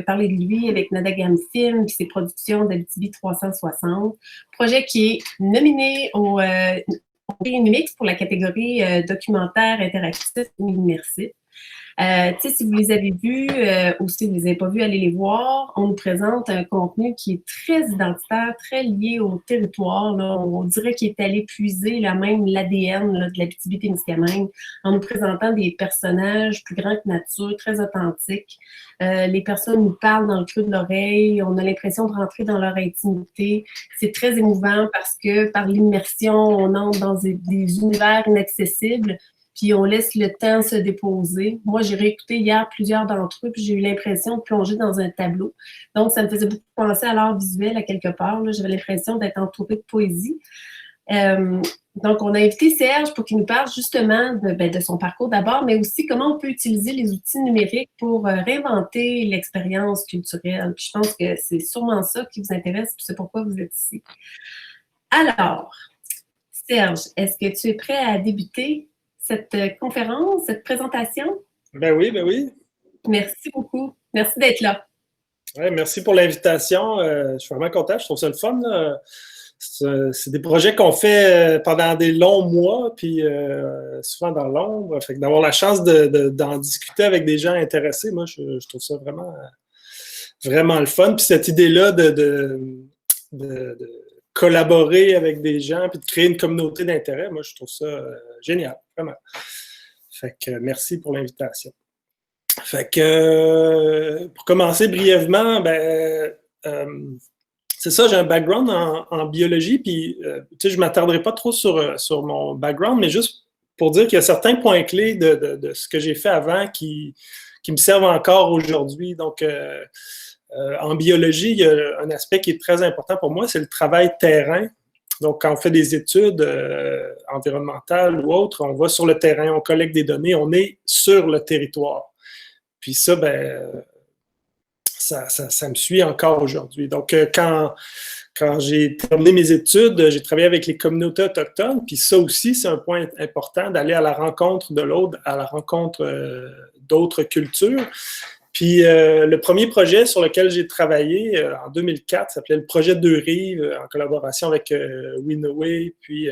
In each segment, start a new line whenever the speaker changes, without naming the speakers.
parler de lui avec Nadagam Film et ses productions d'Abitibi 360. Projet qui est nominé au prix Numix pour la catégorie documentaire interactif et immersif. Si vous les avez vus ou si vous ne les avez pas vus, allez les voir. On nous présente un contenu qui est très identitaire, très lié au territoire. Là. On dirait qu'il est allé puiser même l'ADN de l'Abitibi-Témiscamingue en nous présentant des personnages plus grands que nature, très authentiques. Les personnes nous parlent dans le creux de l'oreille. On a l'impression de rentrer dans leur intimité. C'est très émouvant parce que par l'immersion, on entre dans des univers inaccessibles. Puis on laisse le temps se déposer. Moi, j'ai réécouté hier plusieurs d'entre eux, puis j'ai eu l'impression de plonger dans un tableau. Donc, ça me faisait beaucoup penser à l'art visuel à quelque part. J'avais l'impression d'être entourée de poésie. Donc, on a invité Serge pour qu'il nous parle justement de son parcours d'abord, mais aussi comment on peut utiliser les outils numériques pour réinventer l'expérience culturelle. Puis je pense que c'est sûrement ça qui vous intéresse, puis c'est pourquoi vous êtes ici. Alors, Serge, est-ce que tu es prêt à débuter cette conférence, cette présentation?
Ben oui, ben oui.
Merci beaucoup. Merci d'être là.
Ouais, merci pour l'invitation. Je suis vraiment content. Je trouve ça le fun. C'est des projets qu'on fait pendant des longs mois, puis souvent dans l'ombre. Fait que d'avoir la chance d'en discuter avec des gens intéressés, moi, je trouve ça vraiment, vraiment le fun. Puis cette idée-là de collaborer avec des gens puis de créer une communauté d'intérêt, moi, je trouve ça génial, vraiment. Fait que merci pour l'invitation. Fait que, pour commencer brièvement, c'est ça, j'ai un background en biologie, puis je ne m'attarderai pas trop sur mon background, mais juste pour dire qu'il y a certains points clés de ce que j'ai fait avant qui me servent encore aujourd'hui. Donc, en biologie, il y a un aspect qui est très important pour moi, c'est le travail terrain. Donc, quand on fait des études environnementales ou autres, on va sur le terrain, on collecte des données, on est sur le territoire. Puis ça, ça me suit encore aujourd'hui. Donc, quand j'ai terminé mes études, j'ai travaillé avec les communautés autochtones, puis ça aussi, c'est un point important d'aller à la rencontre de l'autre, à la rencontre d'autres cultures. Puis le premier projet sur lequel j'ai travaillé en 2004 s'appelait le projet Deux-Rives, en collaboration avec Winaway, puis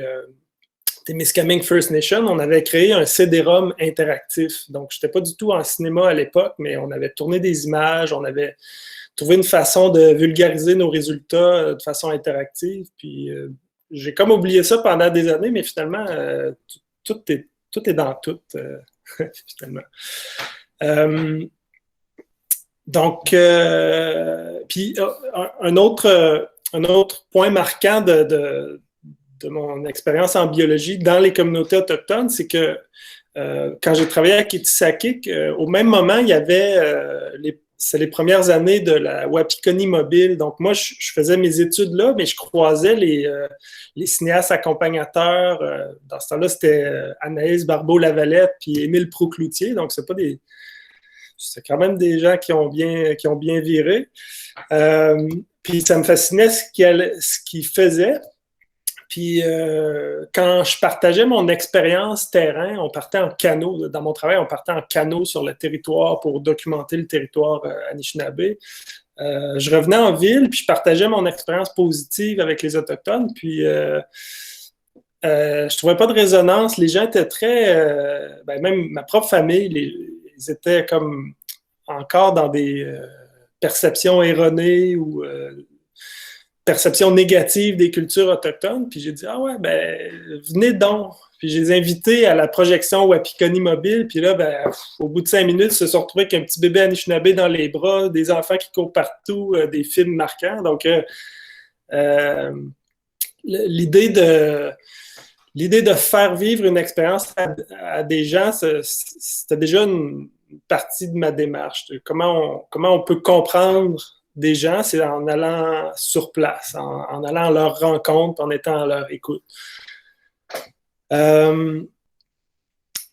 Témiscamingue First Nation. On avait créé un CD-ROM interactif. Donc, je n'étais pas du tout en cinéma à l'époque, mais on avait tourné des images, on avait trouvé une façon de vulgariser nos résultats de façon interactive. Puis j'ai comme oublié ça pendant des années, mais finalement, tout est dans tout, finalement. Donc, puis un autre point marquant de mon expérience en biologie dans les communautés autochtones, c'est que quand j'ai travaillé à Kitisakik, au même moment, il y avait c'est les premières années de la Wapikoni mobile. Donc, moi, je faisais mes études là, mais je croisais les cinéastes accompagnateurs. Dans ce temps-là, c'était Anaïs Barbeau-Lavalette puis Émile Procloutier. Donc, c'est quand même des gens qui ont bien viré. Puis ça me fascinait ce qu'ils faisaient. Puis quand je partageais mon expérience terrain, on partait en canot. Dans mon travail, on partait en canot sur le territoire pour documenter le territoire Anishinaabe. Je revenais en ville, puis je partageais mon expérience positive avec les Autochtones. Puis je trouvais pas de résonance. Les gens étaient très... même ma propre famille, ils étaient comme encore dans des perceptions erronées ou perceptions négatives des cultures autochtones. Puis j'ai dit, ah ouais, venez donc. Puis je les ai invités à la projection Wapikoni mobile. Puis là, au bout de 5 minutes, ils se sont retrouvés avec un petit bébé Anishinaabe dans les bras, des enfants qui courent partout, des films marquants. Donc, l'idée de faire vivre une expérience à des gens, c'était déjà une partie de ma démarche. Comment on peut comprendre des gens, c'est en allant sur place, en allant à leur rencontre, en étant à leur écoute.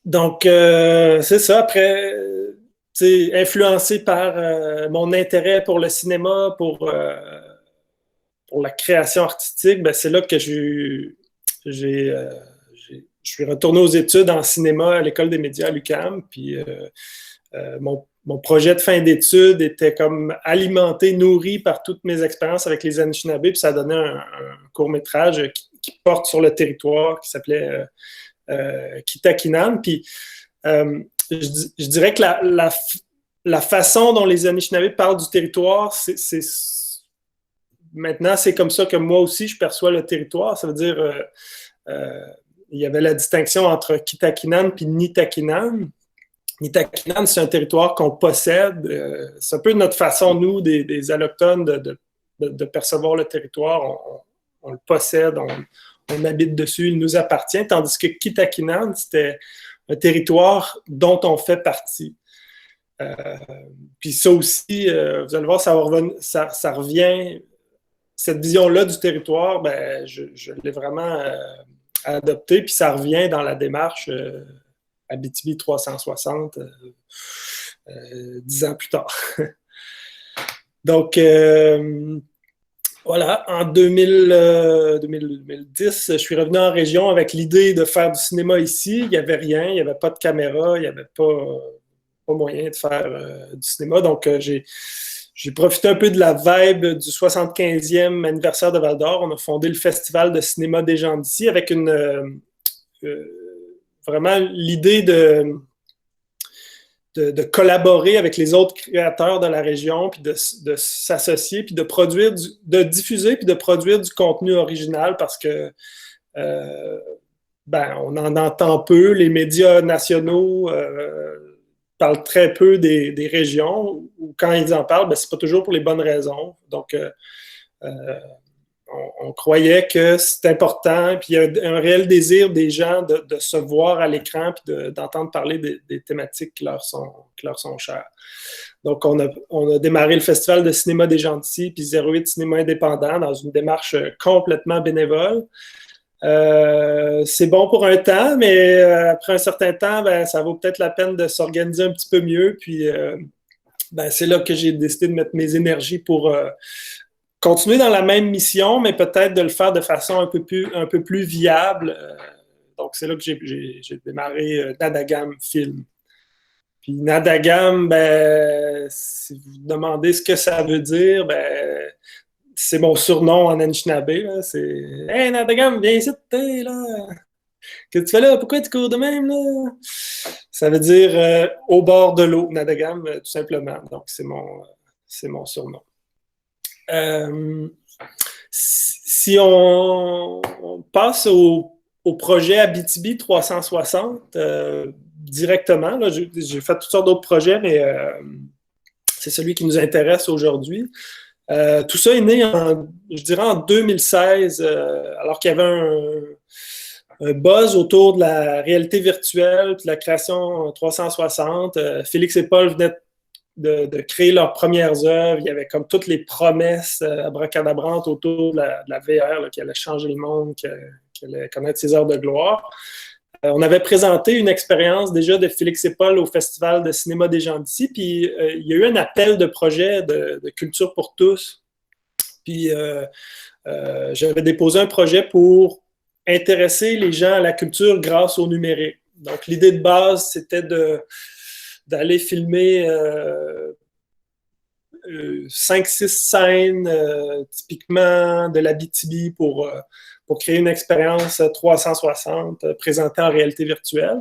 Donc, c'est ça. Après, influencé par mon intérêt pour le cinéma, pour la création artistique, c'est là que je suis retourné aux études en cinéma à l'École des médias à l'UQAM. Puis mon projet de fin d'études était comme alimenté, nourri par toutes mes expériences avec les Anishinaabe, puis ça donnait un court-métrage qui porte sur le territoire, qui s'appelait Kitakinan. Puis je dirais que la façon dont les Anishinaabe parlent du territoire, maintenant, c'est comme ça que moi aussi, je perçois le territoire. Ça veut dire, il y avait la distinction entre Kitakinan et Nitakinan. Nitakinan, c'est un territoire qu'on possède. C'est un peu notre façon, nous, des Allochtones, de percevoir le territoire. On le possède, on habite dessus, il nous appartient. Tandis que Kitakinan, c'était un territoire dont on fait partie. Puis ça aussi, vous allez voir, ça revient. Cette vision-là du territoire, ben, je l'ai vraiment adoptée, puis ça revient dans la démarche Abitibi 360, 10 ans plus tard. Donc, voilà, en 2010, je suis revenu en région avec l'idée de faire du cinéma ici. Il n'y avait rien, il n'y avait pas de caméra, il n'y avait pas moyen de faire du cinéma. Donc, j'ai profité un peu de la vibe du 75e anniversaire de Val-d'Or. On a fondé le Festival de cinéma des gens d'ici avec vraiment l'idée de collaborer avec les autres créateurs de la région, puis de s'associer, puis de diffuser, puis de produire du contenu original parce que on en entend peu. Les médias nationaux parlent très peu des régions, ou quand ils en parlent, c'est pas toujours pour les bonnes raisons. Donc, on croyait que c'est important, puis il y a un réel désir des gens de se voir à l'écran, puis d'entendre parler des thématiques qui leur sont chères. Donc, on a démarré le Festival de cinéma des gens d'ici, puis 08 Cinéma indépendant, dans une démarche complètement bénévole. C'est bon pour un temps, mais après un certain temps, ça vaut peut-être la peine de s'organiser un petit peu mieux, puis c'est là que j'ai décidé de mettre mes énergies pour continuer dans la même mission, mais peut-être de le faire de façon un peu plus viable. Donc, c'est là que j'ai démarré Nadagam Film. Puis Nadagam, si vous demandez ce que ça veut dire, c'est mon surnom en Anishinaabe. Là. C'est « Hey Nadagam, viens ici, t'es là! Qu'est-ce que tu fais là? Pourquoi tu cours de même, là? » Ça veut dire au bord de l'eau, Nadagam, tout simplement. Donc, c'est mon surnom. Si on passe au projet Abitibi 360 directement, là, j'ai fait toutes sortes d'autres projets, mais c'est celui qui nous intéresse aujourd'hui. Tout ça est né, je dirais, en 2016, alors qu'il y avait un buzz autour de la réalité virtuelle, de la création 360. Félix et Paul venaient de créer leurs premières œuvres. Il y avait comme toutes les promesses abracadabrantes autour de la VR là, qui allait changer le monde, qui allait connaître ses heures de gloire. On avait présenté une expérience déjà de Félix et Paul au Festival de cinéma des gens d'ici, puis il y a eu un appel de projet de culture pour tous. Puis j'avais déposé un projet pour intéresser les gens à la culture grâce au numérique. Donc l'idée de base, c'était d'aller filmer 5-6 scènes typiquement de l'Abitibi pour créer une expérience 360 présentée en réalité virtuelle.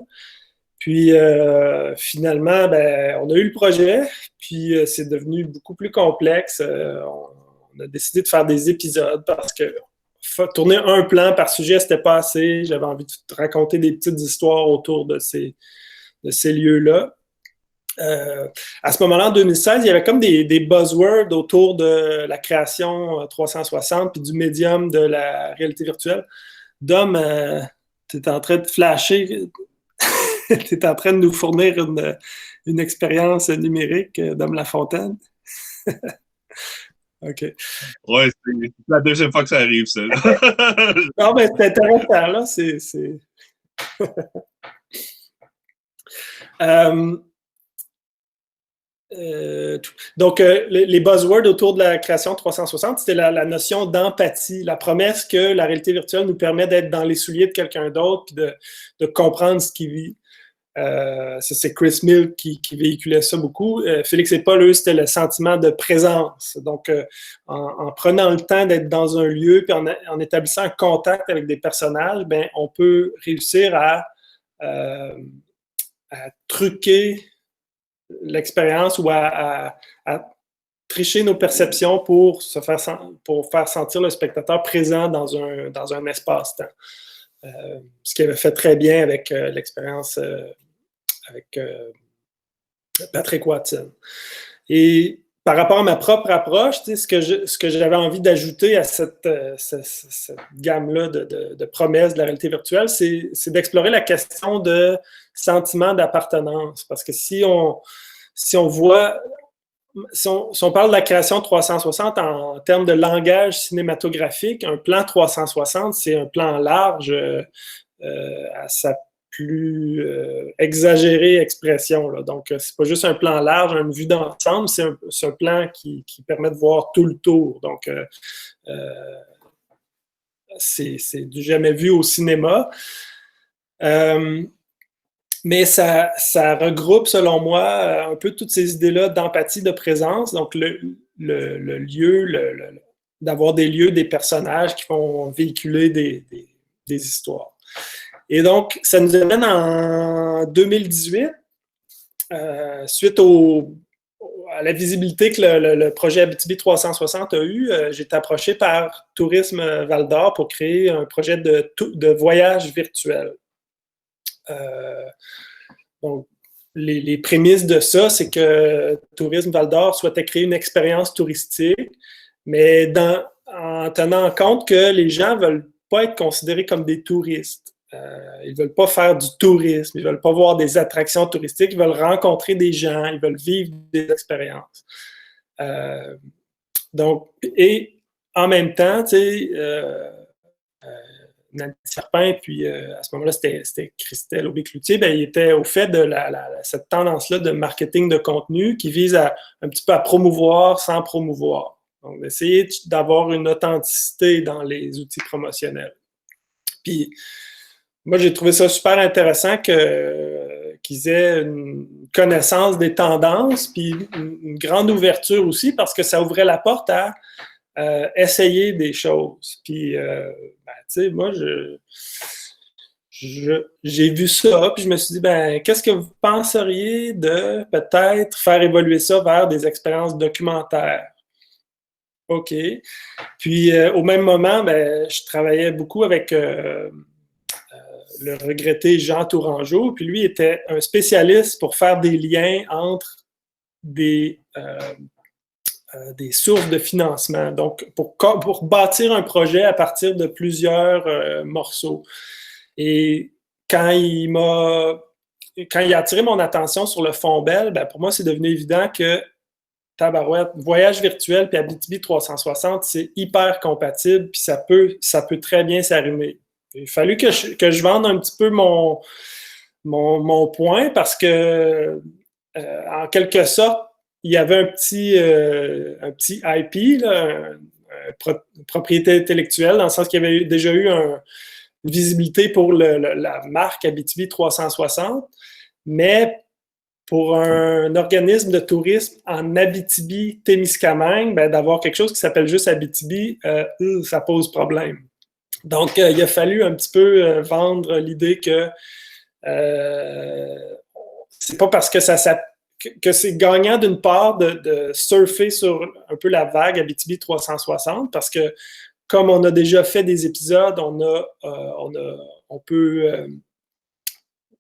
Puis finalement, on a eu le projet, puis c'est devenu beaucoup plus complexe. On a décidé de faire des épisodes parce que tourner un plan par sujet, c'était pas assez. J'avais envie de raconter des petites histoires autour de ces lieux-là. À ce moment-là, en 2016, il y avait comme des buzzwords autour de la création 360 puis du médium de la réalité virtuelle. Dom, tu es en train de flasher, tu es en train de nous fournir une expérience numérique, Dom Lafontaine. OK.
Ouais, c'est la deuxième fois que ça arrive, ça.
Non, mais c'est intéressant, là. Donc, les buzzwords autour de la création 360, c'était la notion d'empathie, la promesse que la réalité virtuelle nous permet d'être dans les souliers de quelqu'un d'autre et de comprendre ce qu'il vit. c'est Chris Mill qui véhiculait ça beaucoup. Félix et Paul, eux, c'était le sentiment de présence. Donc, en prenant le temps d'être dans un lieu, puis en établissant un contact avec des personnages, ben, on peut réussir à truquer l'expérience ou à tricher nos perceptions pour faire sentir le spectateur présent dans un espace-temps. Ce qu'il avait fait très bien avec l'expérience avec Patrick Watson. Et par rapport à ma propre approche, ce que j'avais envie d'ajouter à cette gamme-là de promesses de la réalité virtuelle, c'est d'explorer la question de sentiment d'appartenance. Parce que si on parle de la création 360 en termes de langage cinématographique, un plan 360, c'est un plan large à sa plus exagérée expression, là. Donc, c'est pas juste un plan large, une vue d'ensemble, c'est un plan qui permet de voir tout le tour. Donc, c'est du jamais vu au cinéma. Mais ça regroupe, selon moi, un peu toutes ces idées-là d'empathie, de présence. Donc, le lieu, d'avoir des lieux, des personnages qui vont véhiculer des histoires. Et donc, ça nous amène en 2018, suite à la visibilité que le projet Abitibi 360 a eu, j'ai été approché par Tourisme Val-d'Or pour créer un projet de voyage virtuel. Donc, les prémices de ça, c'est que Tourisme Val-d'Or souhaitait créer une expérience touristique, mais en tenant compte que les gens ne veulent pas être considérés comme des touristes. Ils ne veulent pas faire du tourisme, ils ne veulent pas voir des attractions touristiques, ils veulent rencontrer des gens, ils veulent vivre des expériences. Donc, et en même temps, tu sais, Nancy Serpin, puis à ce moment-là, c'était Christelle Aubé-Cloutier, ben, il était au fait de cette tendance-là de marketing de contenu qui vise un petit peu à promouvoir sans promouvoir. Donc, d'essayer d'avoir une authenticité dans les outils promotionnels. Puis, moi, j'ai trouvé ça super intéressant qu'ils aient une connaissance des tendances, puis une grande ouverture aussi, parce que ça ouvrait la porte à essayer des choses. Puis, tu sais, moi, j'ai vu ça, puis je me suis dit, ben, qu'est-ce que vous penseriez de peut-être faire évoluer ça vers des expériences documentaires? OK. Puis, au même moment, ben, je travaillais beaucoup avec le regretté Jean Tourangeau, puis lui était un spécialiste pour faire des liens entre des sources de financement. Donc, pour bâtir un projet à partir de plusieurs morceaux. Et quand il a attiré mon attention sur le Fonds Bell, ben pour moi, c'est devenu évident que tabarouette, voyage virtuel puis Abitibi 360, c'est hyper compatible, puis ça peut très bien s'arrimer. Il a fallu que je vende un petit peu mon point parce que, en quelque sorte, il y avait un petit IP, là, une propriété intellectuelle, dans le sens qu'il y avait déjà eu une visibilité pour la marque Abitibi 360, mais pour un organisme de tourisme en Abitibi-Témiscamingue, ben, d'avoir quelque chose qui s'appelle juste Abitibi, ça pose problème. Donc, il a fallu un petit peu vendre l'idée que c'est pas parce que que c'est gagnant d'une part de surfer sur un peu la vague Abitibi 360, parce que comme on a déjà fait des épisodes, on peut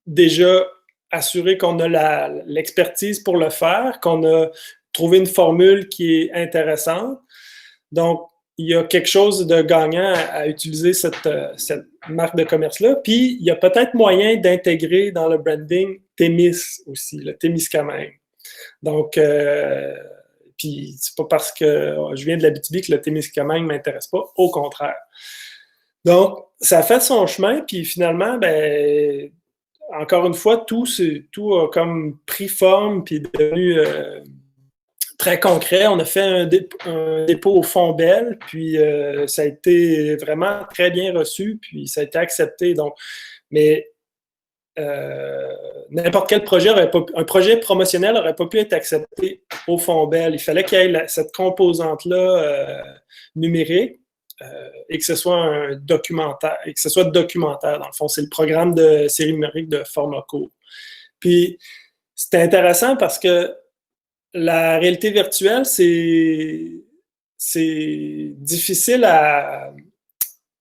déjà assurer qu'on a l'expertise pour le faire, qu'on a trouvé une formule qui est intéressante. Donc, il y a quelque chose de gagnant à utiliser cette marque de commerce-là. Puis, il y a peut-être moyen d'intégrer dans le branding Témis aussi, le Témiscamingue. Donc, puis c'est pas parce que je viens de l'Abitibi que le Témiscamingue ne m'intéresse pas, au contraire. Donc, ça a fait son chemin, puis finalement, ben, encore une fois, tout a comme pris forme, puis est devenu très concret. On a fait un dépôt au Fonds Bell, puis ça a été vraiment très bien reçu, puis ça a été accepté. Donc, mais n'importe quel projet un projet promotionnel n'aurait pas pu être accepté au Fond-Bell. Il fallait qu'il y ait cette composante-là numérique et que ce soit un documentaire, et que ce soit documentaire. Dans le fond, c'est le programme de série numérique de format court. Puis, c'était intéressant parce que la réalité virtuelle, c'est difficile à...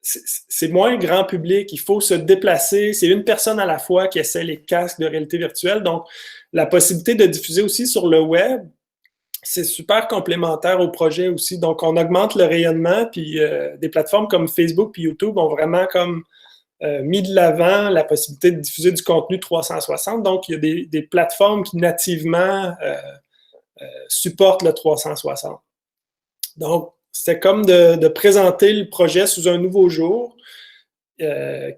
C'est moins grand public, il faut se déplacer, c'est une personne à la fois qui essaie les casques de réalité virtuelle, donc la possibilité de diffuser aussi sur le web, c'est super complémentaire au projet aussi, donc on augmente le rayonnement, puis des plateformes comme Facebook puis YouTube ont vraiment comme mis de l'avant la possibilité de diffuser du contenu 360, donc il y a des plateformes qui nativement supportent le 360. Donc, c'était comme de présenter le projet sous un nouveau jour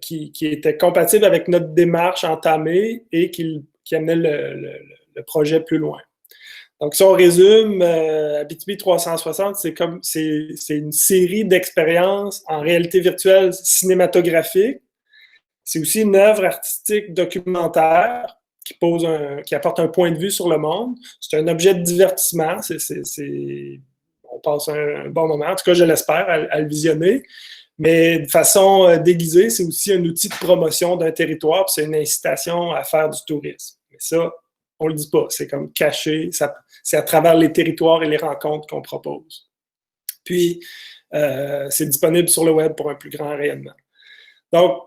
qui était compatible avec notre démarche entamée et qui amenait le projet plus loin. Donc, si on résume, Abitibi 360, c'est une série d'expériences en réalité virtuelle cinématographique. C'est aussi une œuvre artistique documentaire qui apporte un point de vue sur le monde. C'est un objet de divertissement. On passe un bon moment, en tout cas, je l'espère, à le visionner. Mais de façon déguisée, c'est aussi un outil de promotion d'un territoire, puis c'est une incitation à faire du tourisme. Mais ça, on ne le dit pas, c'est comme caché, c'est à travers les territoires et les rencontres qu'on propose. Puis, c'est disponible sur le web pour un plus grand rayonnement. Donc,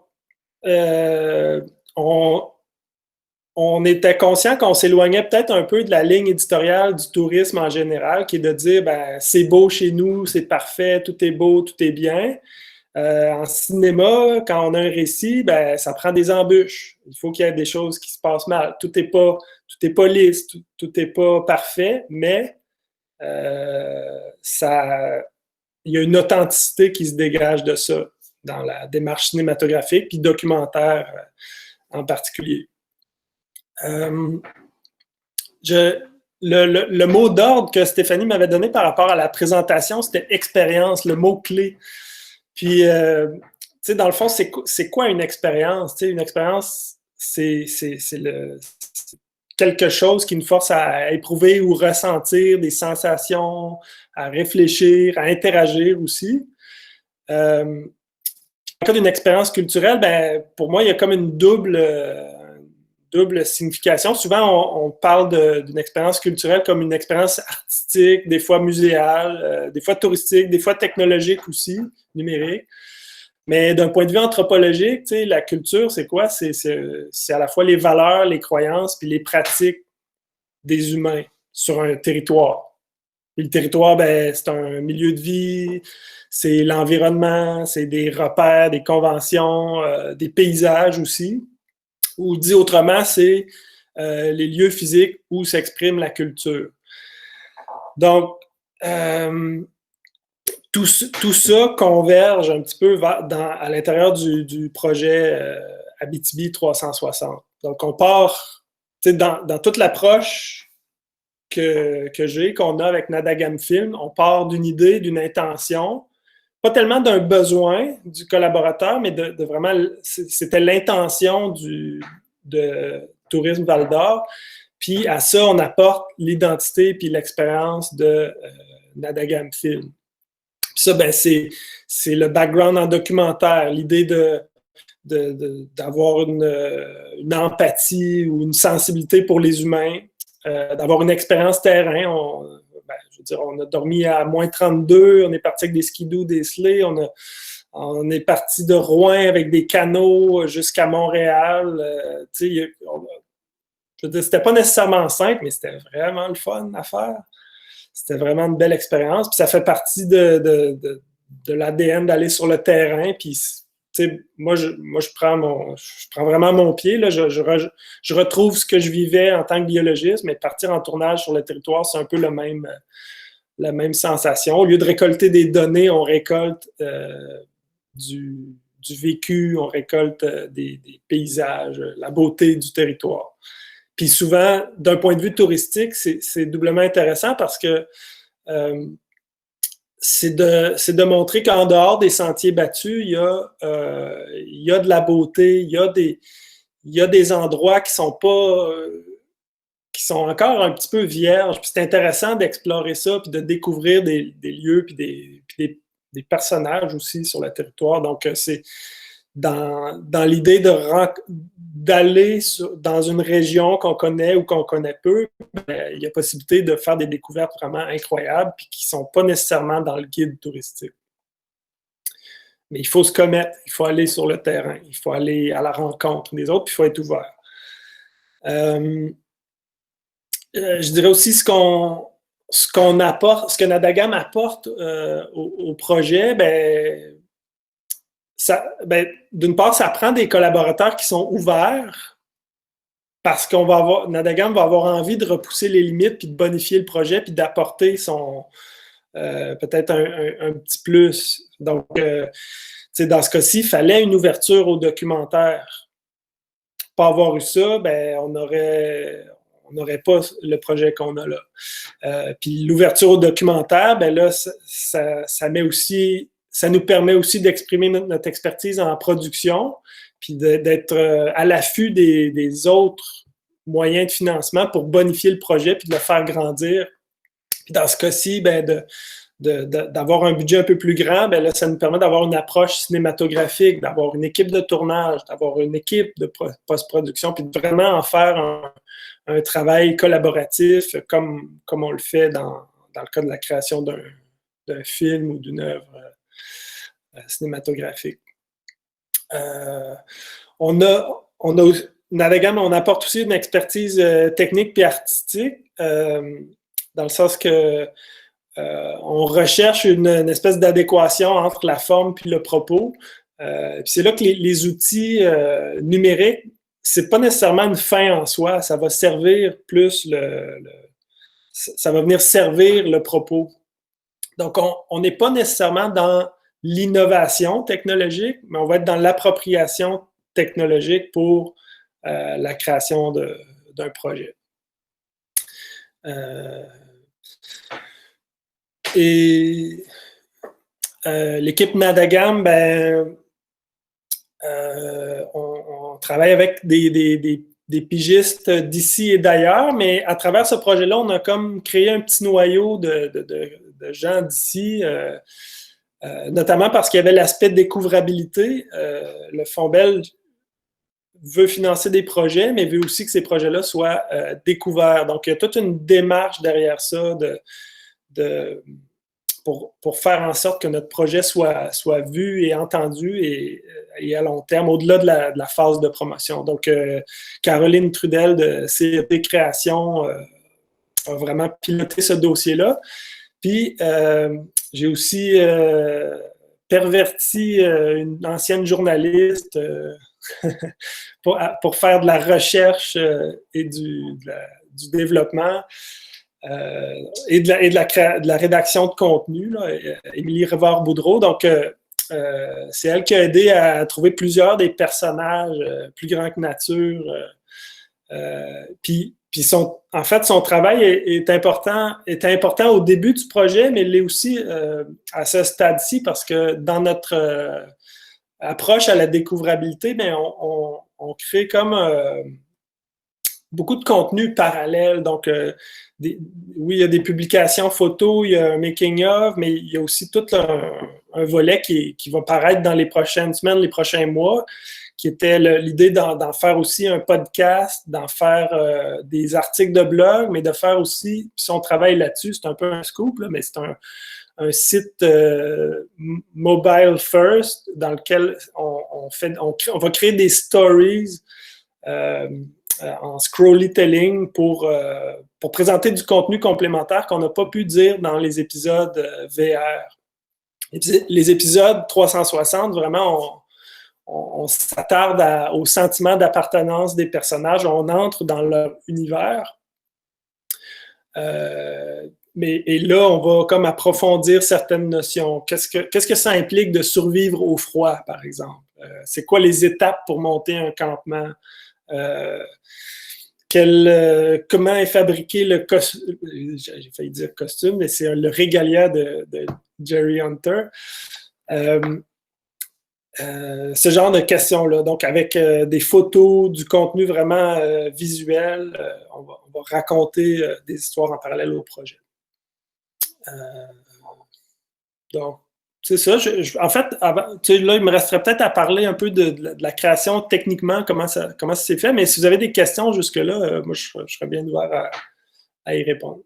on était conscient qu'on s'éloignait peut-être un peu de la ligne éditoriale du tourisme en général, qui est de dire, c'est beau chez nous, c'est parfait, tout est beau, tout est bien. En cinéma, quand on a un récit, ça prend des embûches. Il faut qu'il y ait des choses qui se passent mal. Tout n'est pas lisse, tout n'est pas parfait, mais il y a une authenticité qui se dégage de ça dans la démarche cinématographique puis documentaire en particulier. Le mot d'ordre que Stéphanie m'avait donné par rapport à la présentation, c'était expérience, le mot-clé. Puis, dans le fond, c'est quoi une expérience? Une expérience, c'est quelque chose qui nous force à éprouver ou ressentir des sensations, à réfléchir, à interagir aussi. Dans le cas d'une expérience culturelle, pour moi, il y a comme une double signification. Souvent, on parle d'une expérience culturelle comme une expérience artistique, des fois muséale, des fois touristique, des fois technologique aussi, numérique. Mais d'un point de vue anthropologique, la culture, c'est quoi? C'est à la fois les valeurs, les croyances, puis les pratiques des humains sur un territoire. Et le territoire, c'est un milieu de vie, c'est l'environnement, c'est des repères, des conventions, des paysages aussi. Ou dit autrement, c'est les lieux physiques où s'exprime la culture. Donc, tout ça converge un petit peu à l'intérieur du projet Abitibi 360. Donc, on part dans toute l'approche qu'on a avec Nadagam Film, on part d'une idée, d'une intention, pas tellement d'un besoin du collaborateur, mais de vraiment, c'était l'intention de Tourisme Val-d'Or. Puis à ça, on apporte l'identité puis l'expérience de Nadagam Film. Puis ça, c'est le background en documentaire, l'idée d'avoir une empathie ou une sensibilité pour les humains, d'avoir une expérience terrain. On a dormi à moins 32, on est parti avec des skidoo, des sleighs, on est parti de Rouen avec des canots jusqu'à Montréal. C'était pas nécessairement simple, mais c'était vraiment le fun à faire. C'était vraiment une belle expérience. Puis ça fait partie de l'ADN d'aller sur le terrain. Puis, moi, je prends vraiment mon pied. Là. Je retrouve ce que je vivais en tant que biologiste, mais partir en tournage sur le territoire, c'est un peu la même sensation. Au lieu de récolter des données, on récolte du vécu, on récolte des paysages, la beauté du territoire. Puis souvent, d'un point de vue touristique, c'est doublement intéressant parce que c'est de montrer qu'en dehors des sentiers battus, il y a de la beauté, il y a y a des endroits qui sont pas... qui sont encore un petit peu vierges. Puis c'est intéressant d'explorer ça, puis de découvrir des lieux, puis des personnages aussi sur le territoire. Donc, c'est dans l'idée d'aller dans une région qu'on connaît ou qu'on connaît peu, il y a possibilité de faire des découvertes vraiment incroyables, puis qui ne sont pas nécessairement dans le guide touristique. Mais il faut se commettre, il faut aller sur le terrain, il faut aller à la rencontre des autres, puis il faut être ouvert. Je dirais aussi ce qu'on apporte, ce que Nadagam apporte au projet, d'une part, ça prend des collaborateurs qui sont ouverts parce Nadagam va avoir envie de repousser les limites puis de bonifier le projet puis d'apporter peut-être un petit plus. Donc, dans ce cas-ci, il fallait une ouverture au documentaire. Pas avoir eu ça, on n'aurait pas le projet qu'on a là. Puis l'ouverture au documentaire, là, ça nous permet aussi d'exprimer notre expertise en production, puis d'être à l'affût des autres moyens de financement pour bonifier le projet, puis de le faire grandir. Puis dans ce cas-ci, d'avoir un budget un peu plus grand, là, ça nous permet d'avoir une approche cinématographique, d'avoir une équipe de tournage, d'avoir une équipe de post-production, puis de vraiment en faire un travail collaboratif comme on le fait dans le cas de la création d'un film ou d'une œuvre cinématographique. Nadagam, on apporte aussi une expertise technique et artistique, dans le sens que on recherche une espèce d'adéquation entre la forme et le propos. Puis c'est là que les outils numériques, c'est pas nécessairement une fin en soi, ça va servir plus ça va venir servir le propos. Donc, on n'est pas nécessairement dans l'innovation technologique, mais on va être dans l'appropriation technologique pour la création d'un projet. Et l'équipe Nadagam, on travaille avec des pigistes d'ici et d'ailleurs, mais à travers ce projet-là, on a comme créé un petit noyau de gens d'ici, notamment parce qu'il y avait l'aspect découvrabilité. Le Fonds belge veut financer des projets, mais veut aussi que ces projets-là soient découverts. Donc, il y a toute une démarche derrière ça pour faire en sorte que notre projet soit vu et entendu et à long terme, au-delà de la phase de promotion. Donc, Caroline Trudel de CEP Création a vraiment piloté ce dossier-là. Puis, j'ai aussi perverti une ancienne journaliste pour faire de la recherche et du développement et de la rédaction de contenu, là, Émilie Rivard-Boudreau. Donc, c'est elle qui a aidé à trouver plusieurs des personnages plus grands que nature. Puis en fait, son travail est important au début du projet, mais il l'est aussi à ce stade-ci parce que dans notre approche à la découvrabilité, on crée comme beaucoup de contenu parallèle. Donc, oui, il y a des publications photos, il y a un making-of, mais il y a aussi tout un volet qui va paraître dans les prochaines semaines, les prochains mois, qui était l'idée d'en faire aussi un podcast, d'en faire des articles de blog, mais de faire aussi, si on travaille là-dessus, c'est un peu un scoop, là, mais c'est un site mobile first dans lequel on va créer des stories en scrollytelling pour présenter du contenu complémentaire qu'on n'a pas pu dire dans les épisodes VR. Les épisodes 360, vraiment, on s'attarde au sentiment d'appartenance des personnages, on entre dans leur univers. Et là, on va comme approfondir certaines notions. Qu'est-ce que ça implique de survivre au froid, par exemple? C'est quoi les étapes pour monter un campement? Comment est fabriqué le costume? J'ai failli dire costume, mais c'est le régalia de Jerry Hunter. Ce genre de questions-là. Donc, avec des photos, du contenu vraiment visuel, on va raconter des histoires en parallèle au projet. Donc, c'est ça. En fait, là, il me resterait peut-être à parler un peu de la création techniquement, comment ça s'est fait. Mais si vous avez des questions jusque-là, moi, je serais bien ouvert à y répondre.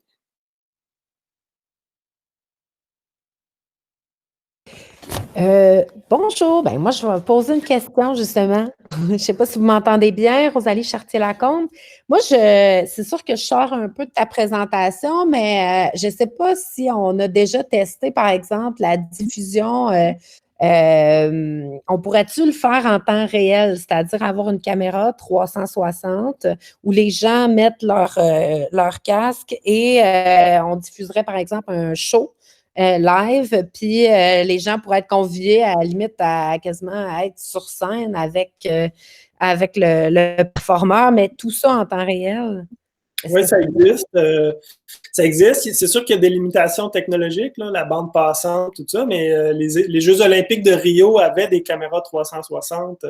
Bonjour, ben moi je vais poser une question justement. Je ne sais pas si vous m'entendez bien, Rosalie Chartier-Lacombe. Moi, c'est sûr que je sors un peu de ta présentation, mais je ne sais pas si on a déjà testé, par exemple, la diffusion. On pourrait-tu le faire en temps réel, c'est-à-dire avoir une caméra 360 où les gens mettent leur casque et on diffuserait, par exemple, un show live, puis les gens pourraient être conviés à la limite à quasiment à être sur scène avec le performeur, mais tout ça en temps réel.
Oui, ça existe. Ça existe. C'est sûr qu'il y a des limitations technologiques, là, la bande passante, tout ça, mais les Jeux olympiques de Rio avaient des caméras 360.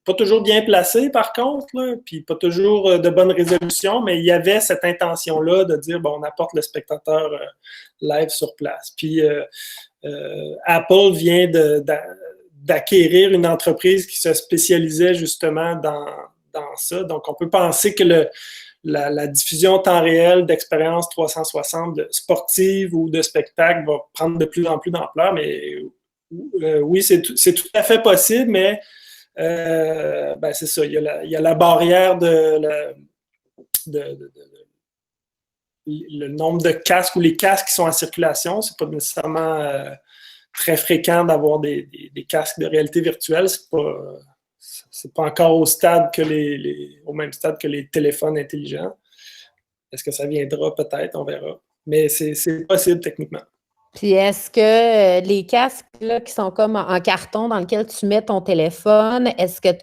Pas toujours bien placées, par contre, là, puis pas toujours de bonne résolution, mais il y avait cette intention-là de dire, bon, on apporte le spectateur live sur place. Puis Apple vient d'acquérir une entreprise qui se spécialisait justement dans ça. Donc, on peut penser que la diffusion en temps réel d'expériences 360 sportives ou de spectacles va prendre de plus en plus d'ampleur, mais oui, c'est tout à fait possible, mais c'est ça, il y a la barrière le nombre de casques ou les casques qui sont en circulation. C'est pas nécessairement très fréquent d'avoir des casques de réalité virtuelle. C'est pas encore au même stade que les téléphones intelligents. Est-ce que ça viendra? Peut-être, on verra. Mais c'est possible techniquement.
Puis est-ce que les casques là, qui sont comme en carton dans lequel tu mets ton téléphone,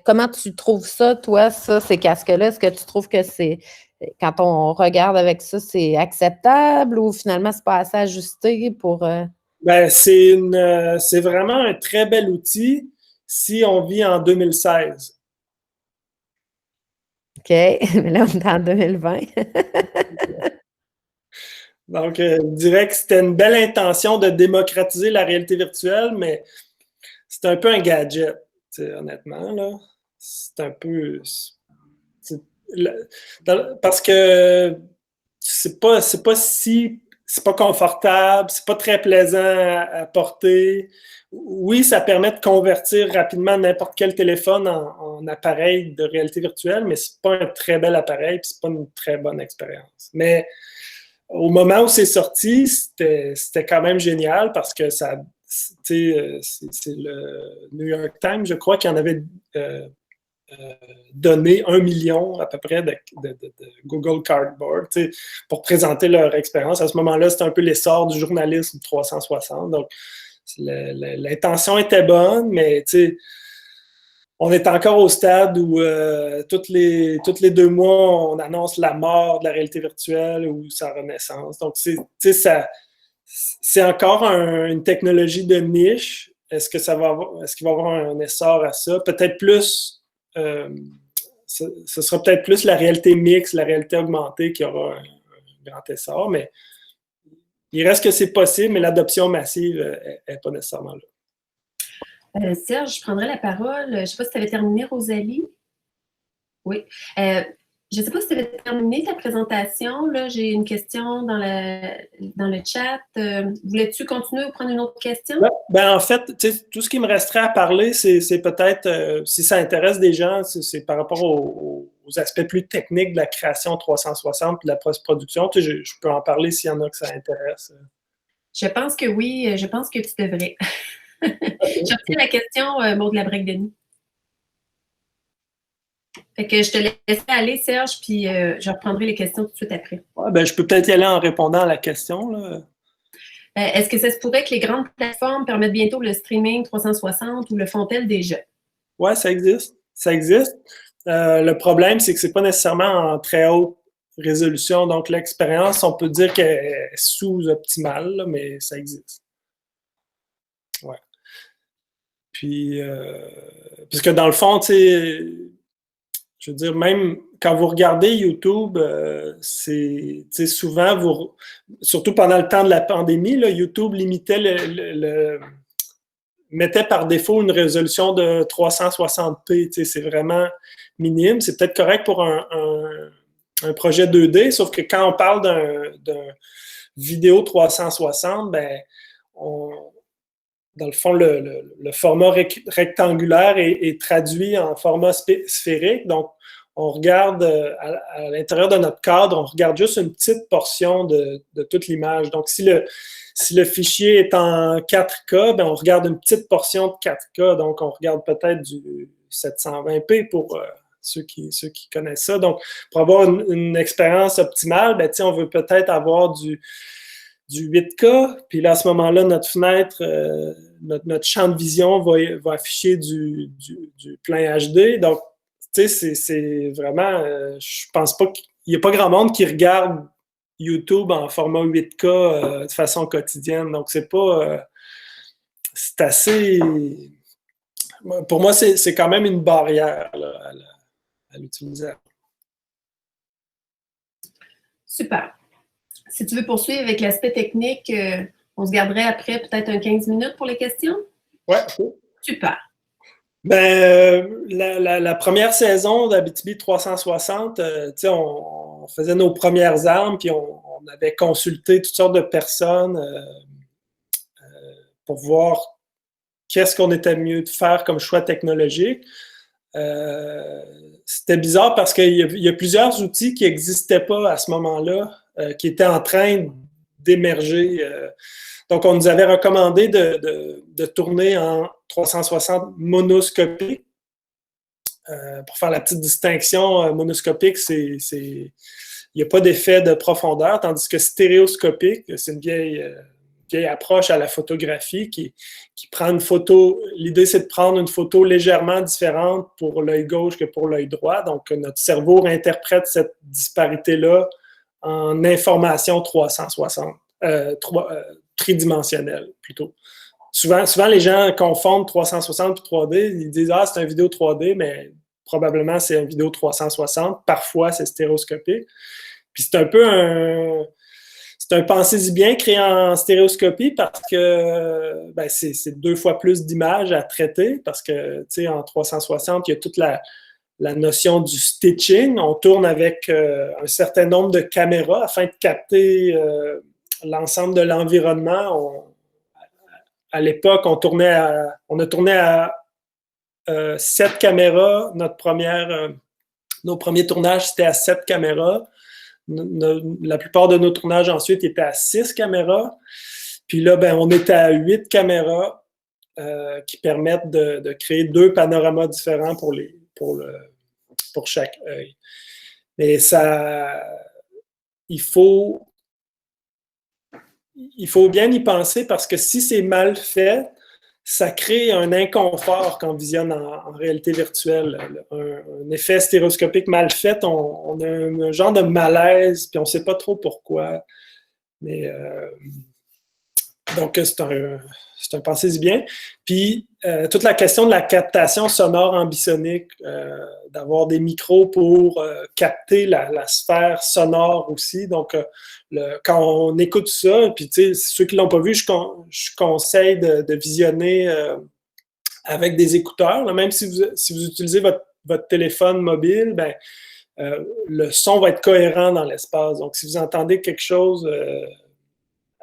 comment tu trouves ça, toi, ces casques-là? Est-ce que tu trouves que quand on regarde avec ça, c'est acceptable ou finalement c'est pas assez ajusté pour.
C'est vraiment un très bel outil si on vit en 2016.
OK, mais là, on est en 2020.
Donc, je dirais que c'était une belle intention de démocratiser la réalité virtuelle, mais c'est un peu un gadget, honnêtement, là. C'est un peu... parce que c'est pas confortable, c'est pas très plaisant à porter. Oui, ça permet de convertir rapidement n'importe quel téléphone en appareil de réalité virtuelle, mais c'est pas un très bel appareil, puis c'est pas une très bonne expérience. Mais au moment où c'est sorti, c'était quand même génial parce que c'est le New York Times, je crois, qui en avait donné 1 million à peu près de Google Cardboard pour présenter leur expérience. À ce moment-là, c'était un peu l'essor du journalisme 360. Donc, l'intention était bonne, mais on est encore au stade où toutes les 2 mois, on annonce la mort de la réalité virtuelle ou sa renaissance. Donc, c'est encore une technologie de niche. Est-ce qu'il va y avoir un essor à ça? Peut-être plus, ce sera peut-être plus la réalité mixte, la réalité augmentée qui aura un grand essor, mais il reste que c'est possible, mais l'adoption massive n'est pas nécessairement là.
Serge, je prendrai la parole. Je ne sais pas si tu avais terminé, Rosalie. Oui. Je ne sais pas si tu avais terminé ta présentation. Là, j'ai une question dans le chat. Voulais-tu continuer ou prendre une autre question?
En fait, tout ce qui me resterait à parler, c'est peut-être, si ça intéresse des gens, c'est par rapport aux aspects plus techniques de la création 360 et de la post-production. Je peux en parler s'il y en a que ça intéresse.
Je pense que oui. Je pense que tu devrais. J'ai repris la question, Maud Labrec-Denis. Fait que je te laisse aller, Serge, puis je reprendrai les questions tout de suite après.
Ouais, je peux peut-être y aller en répondant à la question, là.
Est-ce que ça se pourrait que les grandes plateformes permettent bientôt le streaming 360 ou le font-elles déjà?
Oui, ça existe. Ça existe. Le problème, c'est que c'est pas nécessairement en très haute résolution. Donc, l'expérience, on peut dire qu'elle est sous-optimale, mais ça existe. Ouais. Puis, puisque dans le fond, tu sais, je veux dire, même quand vous regardez YouTube, c'est souvent, surtout pendant le temps de la pandémie, là, YouTube limitait mettait par défaut une résolution de 360p. C'est vraiment minime. C'est peut-être correct pour un projet 2D, sauf que quand on parle d'un vidéo 360, ben, dans le fond, le format rectangulaire est traduit en format sphérique. Donc, on regarde à l'intérieur de notre cadre, on regarde juste une petite portion de toute l'image. Donc, si le fichier est en 4K, ben, on regarde une petite portion de 4K. Donc, on regarde peut-être du 720p pour ceux qui connaissent ça. Donc, pour avoir une expérience optimale, ben, on veut peut-être avoir du 8K, puis là, à ce moment-là, notre fenêtre, notre champ de vision va afficher du plein HD. Donc, tu sais, c'est vraiment, je pense pas qu'il n'y a pas grand monde qui regarde YouTube en format 8K de façon quotidienne. Donc, c'est pas, c'est assez, pour moi, c'est quand même une barrière là, à l'utilisation.
Super. Si tu veux poursuivre avec l'aspect technique, on se garderait après peut-être un 15 minutes pour les questions?
Oui.
Super.
Ben, la première saison d'Abitibi 360, on faisait nos premières armes, puis on avait consulté toutes sortes de personnes pour voir qu'est-ce qu'on était mieux de faire comme choix technologique. C'était bizarre parce qu'il y a plusieurs outils qui n'existaient pas à ce moment-là, qui étaient en train d'émerger. Donc, on nous avait recommandé de tourner en 360 monoscopique. Pour faire la petite distinction, monoscopique, il n'y a pas d'effet de profondeur, tandis que stéréoscopique, c'est une vieille approche à la photographie qui prend une photo. L'idée, c'est de prendre une photo légèrement différente pour l'œil gauche que pour l'œil droit. Donc, notre cerveau interprète cette disparité-là en information 360, tridimensionnelle plutôt. Souvent, les gens confondent 360 et 3D. Ils disent « Ah, c'est une vidéo 3D », mais probablement, c'est une vidéo 360. Parfois, c'est stéréoscopique. Puis c'est un peu un pensez-y bien créé en stéréoscopie parce que ben, c'est 2 fois plus d'images à traiter parce que, tu sais, en 360, il y a toute la notion du stitching. On tourne avec un certain nombre de caméras afin de capter l'ensemble de l'environnement. À l'époque, on a tourné à 7 caméras. Nos premiers tournages, c'était à 7 caméras. La plupart de nos tournages ensuite étaient à 6 caméras. Puis là, ben, on était à 8 caméras qui permettent de créer 2 panoramas différents pour chaque œil. Mais il faut bien y penser parce que si c'est mal fait, ça crée un inconfort quand on visionne en réalité virtuelle. Un effet stéréoscopique mal fait, on a un genre de malaise, puis on ne sait pas trop pourquoi. Mais donc, c'est un pensez-y bien. Puis, toute la question de la captation sonore ambisonique, d'avoir des micros pour capter la sphère sonore aussi. Donc, quand on écoute ça, puis tu sais, ceux qui ne l'ont pas vu, je conseille de visionner avec des écouteurs. Là, même si vous utilisez votre téléphone mobile, ben, le son va être cohérent dans l'espace. Donc, si vous entendez quelque chose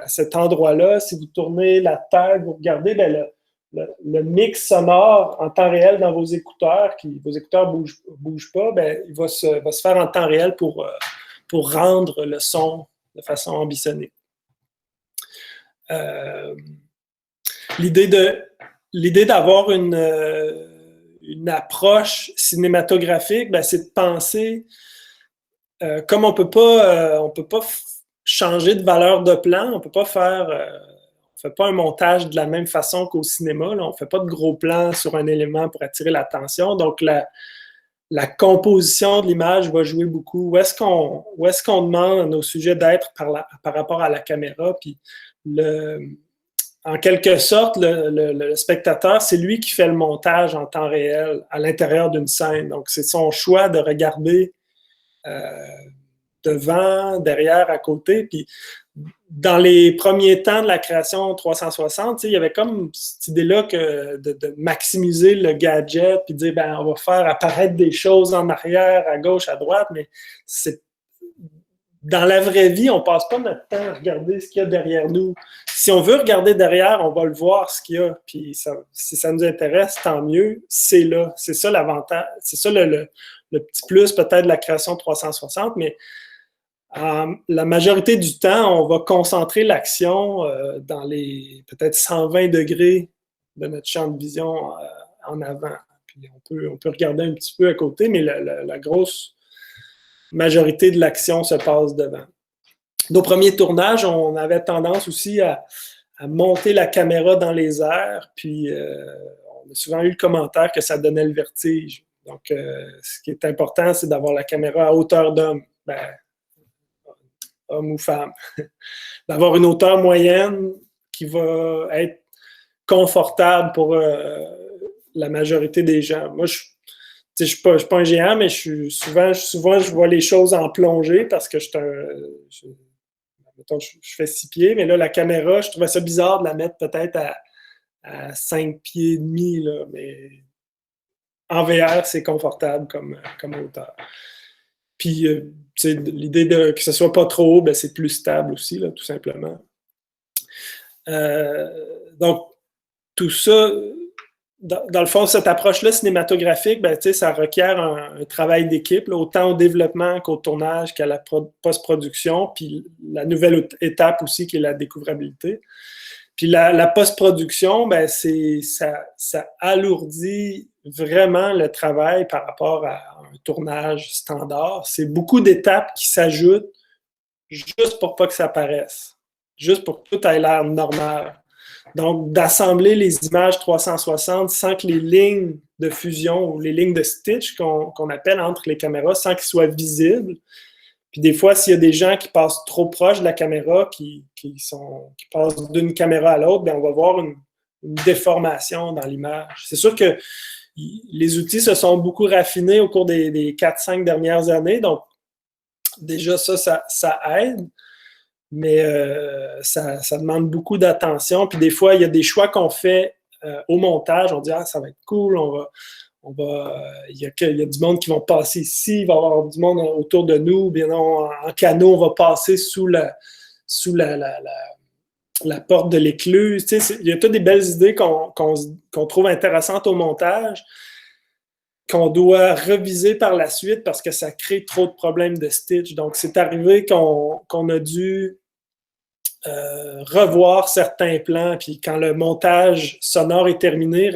à cet endroit-là, si vous tournez la tête, vous regardez, ben, le mix sonore en temps réel dans vos écouteurs, vos écouteurs ne bougent pas, ben, il va se faire en temps réel pour rendre le son de façon ambitionnée. L'idée d'avoir une approche cinématographique, ben, c'est de penser comme on peut pas changer de valeur de plan, on peut pas on fait pas un montage de la même façon qu'au cinéma. Là. On fait pas de gros plans sur un élément pour attirer l'attention. Donc, la composition de l'image va jouer beaucoup. Où est-ce qu'on demande à nos sujets d'être par rapport à la caméra? Puis en quelque sorte, le spectateur, c'est lui qui fait le montage en temps réel à l'intérieur d'une scène. Donc, c'est son choix de regarder devant, derrière, à côté. Puis, dans les premiers temps de la création 360, il y avait comme cette idée-là de maximiser le gadget puis de dire, ben, on va faire apparaître des choses en arrière, à gauche, à droite, mais dans la vraie vie, on ne passe pas notre temps à regarder ce qu'il y a derrière nous. Si on veut regarder derrière, on va le voir, ce qu'il y a. Puis si ça nous intéresse, tant mieux. C'est là. C'est ça l'avantage. C'est ça le petit plus peut-être de la création 360, mais la majorité du temps, on va concentrer l'action dans les peut-être 120 degrés de notre champ de vision en avant. Puis on peut regarder un petit peu à côté, mais la grosse majorité de l'action se passe devant. Nos premiers tournages, on avait tendance aussi à monter la caméra dans les airs, puis on a souvent eu le commentaire que ça donnait le vertige. Donc, ce qui est important, c'est d'avoir la caméra à hauteur d'homme, homme ou femme. D'avoir une hauteur moyenne qui va être confortable pour la majorité des gens. Moi, je ne suis pas un géant, mais souvent, je vois les choses en plongée parce que je fais 6 pieds, mais là, la caméra, je trouvais ça bizarre de la mettre peut-être à 5 pieds et demi, là, mais en VR, c'est confortable comme hauteur. Puis, l'idée que ce ne soit pas trop haut, ben, c'est plus stable aussi, là, tout simplement. Donc, tout ça, dans le fond, cette approche-là cinématographique, ben, ça requiert un travail d'équipe, autant au développement qu'au tournage qu'à la post-production, puis la nouvelle étape aussi qui est la découvrabilité. Puis la post-production, ben, ça alourdit vraiment le travail par rapport à un tournage standard. C'est beaucoup d'étapes qui s'ajoutent juste pour pas que ça paraisse, juste pour que tout ait l'air normal. Donc, d'assembler les images 360 sans que les lignes de fusion ou les lignes de stitch qu'on appelle entre les caméras, sans qu'ils soient visibles. Puis des fois, s'il y a des gens qui passent trop proche de la caméra, qui passent d'une caméra à l'autre, bien, on va voir une déformation dans l'image. C'est sûr que les outils se sont beaucoup raffinés au cours des 4-5 dernières années, donc déjà ça aide. Mais ça demande beaucoup d'attention. Puis des fois, il y a des choix qu'on fait au montage. On dit, ça va être cool, il y a du monde qui vont passer ici, il va y avoir du monde autour de nous. Bien non, en canot, on va passer sous la porte de l'écluse. Tu sais, il y a toutes des belles idées qu'on trouve intéressantes au montage, qu'on doit reviser par la suite parce que ça crée trop de problèmes de stitch. Donc, c'est arrivé qu'on a dû revoir certains plans, puis quand le montage sonore est terminé,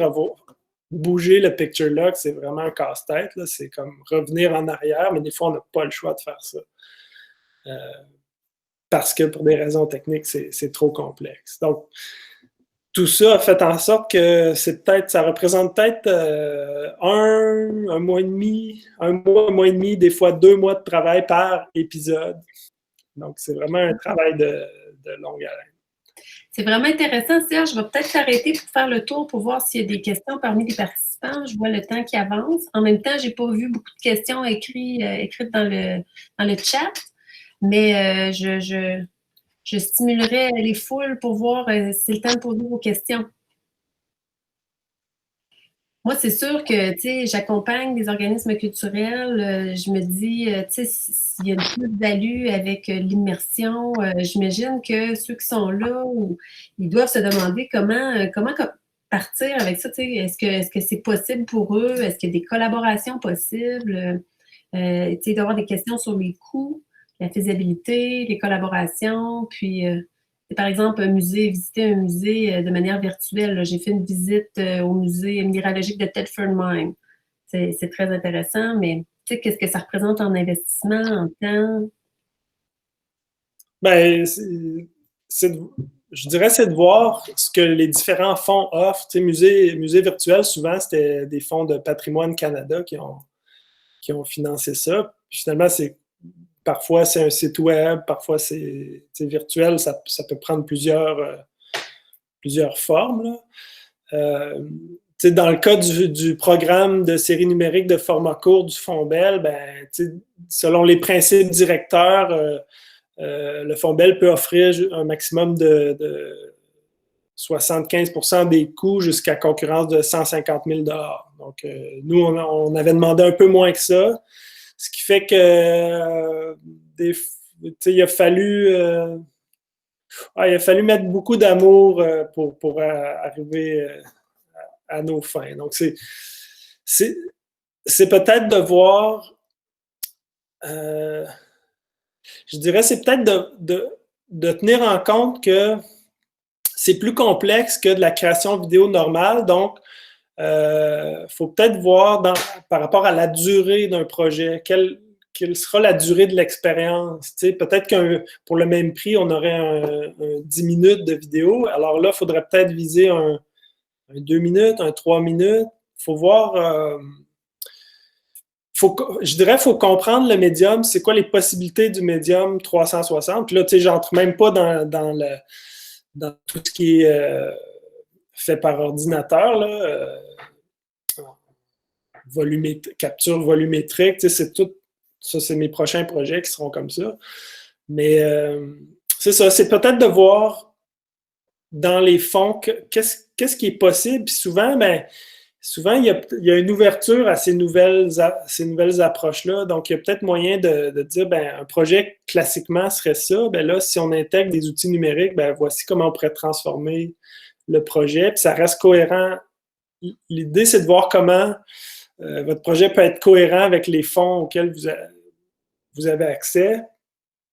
bouger le picture lock, c'est vraiment un casse-tête. C'est comme revenir en arrière, mais des fois, on n'a pas le choix de faire ça. Parce que pour des raisons techniques, c'est trop complexe. Donc, tout ça a fait en sorte que ça représente peut-être un mois et demi, un mois et demi, des fois 2 mois de travail par épisode. Donc, c'est vraiment un travail de longue haleine.
C'est vraiment intéressant, Serge. Je vais peut-être t'arrêter pour faire le tour pour voir s'il y a des questions parmi les participants. Je vois le temps qui avance. En même temps, je n'ai pas vu beaucoup de questions écrites dans le chat, mais je stimulerai les foules pour voir si c'est le temps de poser vos questions. Moi, c'est sûr que, tu sais, j'accompagne des organismes culturels. Je me dis, tu sais, s'il y a une plus-value avec l'immersion, j'imagine que ceux qui sont là, ils doivent se demander comment partir avec ça. Tu sais, est-ce que c'est possible pour eux? Est-ce qu'il y a des collaborations possibles? Tu sais, d'avoir des questions sur les coûts, la faisabilité, les collaborations, puis... par exemple, visiter un musée de manière virtuelle. J'ai fait une visite au musée minéralogique de Thetford Mine. C'est très intéressant, mais tu sais, qu'est-ce que ça représente en investissement, en temps?
Ben, je dirais, c'est de voir ce que les différents fonds offrent. Tu sais, musée virtuel, souvent, c'était des fonds de Patrimoine Canada qui ont financé ça. Puis finalement, parfois, c'est un site web, parfois, c'est virtuel. Ça peut prendre plusieurs plusieurs formes, là. Dans le cas du programme de série numérique de format court du Fonds Bell, ben, selon les principes directeurs, le Fonds Bell peut offrir un maximum de 75% des coûts jusqu'à concurrence de 150 000 $. Donc, nous, on avait demandé un peu moins que ça, ce qui fait que il a fallu mettre beaucoup d'amour pour arriver à nos fins. Donc, c'est peut-être de voir, je dirais, c'est peut-être de tenir en compte que c'est plus complexe que de la création vidéo normale. Donc, faut peut-être voir par rapport à la durée d'un projet, quelle sera la durée de l'expérience. Peut-être que pour le même prix, on aurait un 10 minutes de vidéo. Alors là, il faudrait peut-être viser un 2 minutes, un 3 minutes. Il faut voir... je dirais qu'il faut comprendre le médium, c'est quoi les possibilités du médium 360. Puis là, j'entre même pas dans tout ce qui est fait par ordinateur, là, capture volumétrique, c'est tout. Ça, c'est mes prochains projets qui seront comme ça. Mais c'est ça, c'est peut-être de voir dans les fonds qu'est-ce qui est possible. Puis souvent, il y a une ouverture à ces nouvelles approches-là. Donc, il y a peut-être moyen de dire, un projet classiquement serait ça. Là, si on intègre des outils numériques, voici comment on pourrait transformer le projet. Puis ça reste cohérent. L'idée, c'est de voir comment votre projet peut être cohérent avec les fonds auxquels vous avez accès,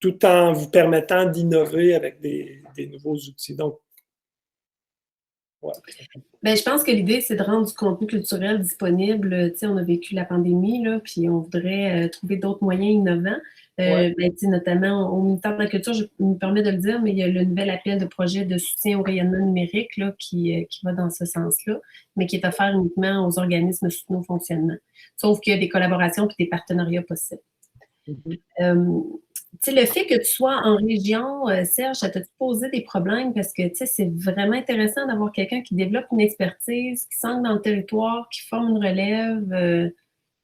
tout en vous permettant d'innover avec des nouveaux outils. Donc, ouais.
Je pense que l'idée, c'est de rendre du contenu culturel disponible. On a vécu la pandémie, là, puis on voudrait trouver d'autres moyens innovants. Notamment au ministère de la Culture, je me permets de le dire, mais il y a le nouvel appel de projet de soutien au rayonnement numérique là, qui va dans ce sens-là, mais qui est offert uniquement aux organismes soutenant au fonctionnement. Sauf qu'il y a des collaborations et des partenariats possibles. Le fait que tu sois en région, Serge, ça t'a posé des problèmes parce que c'est vraiment intéressant d'avoir quelqu'un qui développe une expertise, qui s'ancre dans le territoire, qui forme une relève.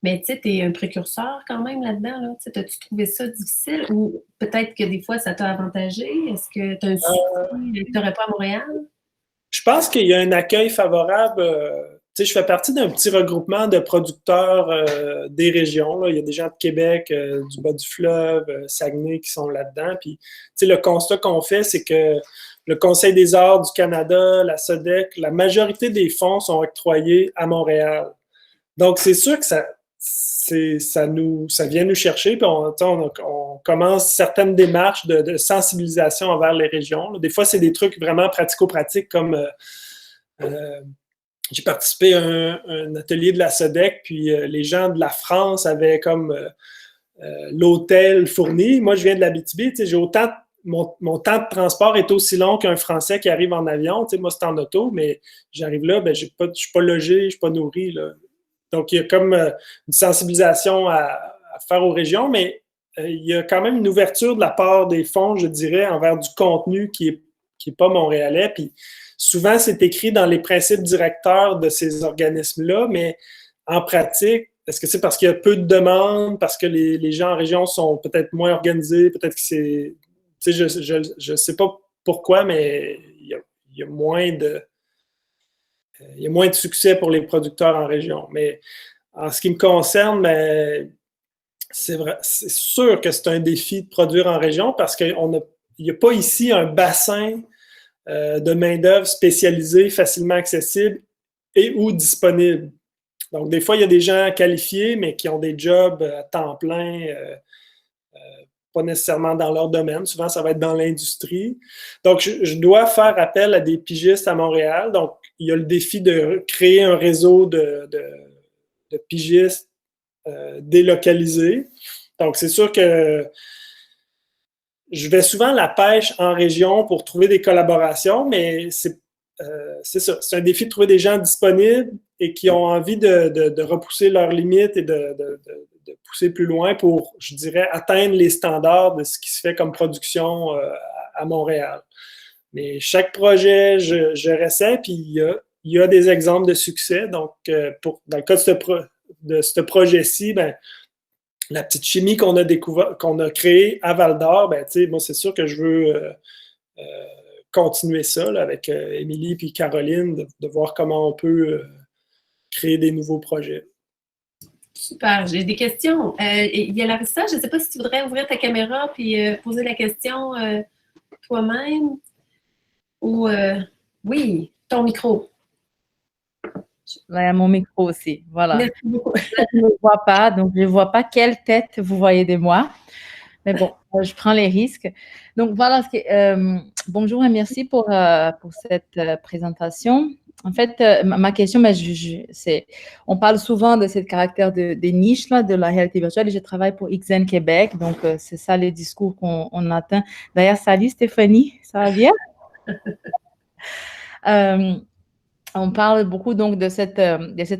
Mais tu es un précurseur quand même là-dedans. Là. As-tu trouvé ça difficile ou peut-être que des fois ça t'a avantagé? Est-ce que tu as un souci que tu n'aurais pas à Montréal?
Je pense qu'il y a un accueil favorable. Je fais partie d'un petit regroupement de producteurs des régions. Là. Il y a des gens de Québec, du bas du fleuve, Saguenay qui sont là-dedans. Puis, le constat qu'on fait, c'est que le Conseil des arts du Canada, la SODEC, la majorité des fonds sont octroyés à Montréal. Donc, c'est sûr que ça vient nous chercher, puis on commence certaines démarches de sensibilisation envers les régions. Des fois, c'est des trucs vraiment pratico-pratiques comme j'ai participé à un atelier de la SODEC, puis les gens de la France avaient comme l'hôtel fourni. Moi, je viens de l'Abitibi, j'ai autant... Mon temps de transport est aussi long qu'un Français qui arrive en avion. Moi, c'est en auto, mais j'arrive là, je ne suis pas logé, je ne suis pas nourri. Là. Donc, il y a comme une sensibilisation à faire aux régions, mais il y a quand même une ouverture de la part des fonds, je dirais, envers du contenu qui est pas montréalais. Puis souvent, c'est écrit dans les principes directeurs de ces organismes-là, mais en pratique, est-ce que c'est parce qu'il y a peu de demandes, parce que les gens en région sont peut-être moins organisés, peut-être que c'est... Je ne sais pas pourquoi, mais il y a moins de... Il y a moins de succès pour les producteurs en région. Mais en ce qui me concerne, c'est sûr que c'est un défi de produire en région parce qu'il n'y a pas ici un bassin de main-d'œuvre spécialisée, facilement accessible et ou disponible. Donc, des fois, il y a des gens qualifiés, mais qui ont des jobs à temps plein, pas nécessairement dans leur domaine. Souvent, ça va être dans l'industrie. Donc, je dois faire appel à des pigistes à Montréal. Donc, il y a le défi de créer un réseau de pigistes délocalisés. Donc, c'est sûr que je vais souvent à la pêche en région pour trouver des collaborations, mais c'est ça. C'est un défi de trouver des gens disponibles et qui ont envie de repousser leurs limites et de pousser plus loin pour, je dirais, atteindre les standards de ce qui se fait comme production à Montréal. Mais chaque projet, je réessaie, puis il y a des exemples de succès. Donc, dans le cas de ce projet-ci, ben, la petite chimie qu'on a créée à Val-d'Or, ben, moi, c'est sûr que je veux continuer ça là, avec Émilie et Caroline, de voir comment on peut créer des nouveaux projets.
Super, j'ai des questions. Il y a Larissa, je ne sais pas si tu voudrais ouvrir ta caméra et poser la question toi-même. Ou oui, ton micro.
Là, il y a mon micro aussi. Voilà.
Merci beaucoup.
Là, je ne vois pas, donc je ne vois pas quelle tête vous voyez de moi. Mais bon, je prends les risques. Donc voilà, bonjour et merci pour cette présentation. En fait, ma question, on parle souvent de ce caractère des niches là, de la réalité virtuelle et je travaille pour XN Québec, donc c'est ça les discours qu'on atteint. D'ailleurs, salut Stéphanie, ça va bien? On parle beaucoup donc de cet